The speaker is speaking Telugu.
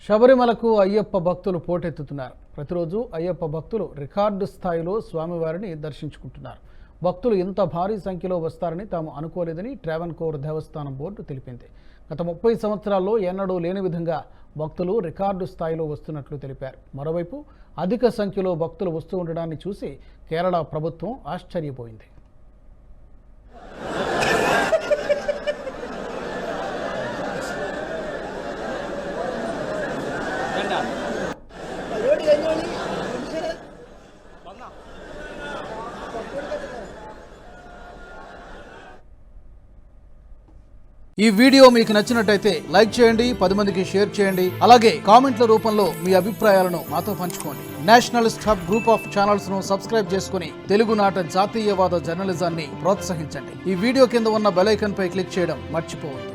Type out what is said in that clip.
శబరిమలకు అయ్యప్ప భక్తులు పోటెత్తుతున్నారు. ప్రతిరోజు అయ్యప్ప భక్తులు రికార్డు స్థాయిలో స్వామివారిని దర్శించుకుంటున్నారు. భక్తులు ఇంత భారీ సంఖ్యలో వస్తారని తాము అనుకోలేదని ట్రావెన్కోర్ దేవస్థానం బోర్డు తెలిపింది. గత 30 సంవత్సరాల్లో ఎన్నడూ లేని విధంగా భక్తులు రికార్డు స్థాయిలో వస్తున్నట్లు తెలిపారు. మరోవైపు అధిక సంఖ్యలో భక్తులు వస్తూ ఉండడాన్ని చూసి కేరళ ప్రభుత్వం ఆశ్చర్యపోయింది. ఈ వీడియో మీకు నచ్చినట్టయితే లైక్ చేయండి, 10 మందికి షేర్ చేయండి. అలాగే కామెంట్ల రూపంలో మీ అభిప్రాయాలను మాతో పంచుకోండి. Nationalist hub group of channels ను సబ్స్క్రైబ్ చేసుకుని తెలుగునాట జాతీయవాద జర్నలిజాన్ని ప్రోత్సహించండి. ఈ వీడియో కింద ఉన్న బెల్ ఐకాన్ పై క్లిక్ చేయడం మర్చిపోవద్దు.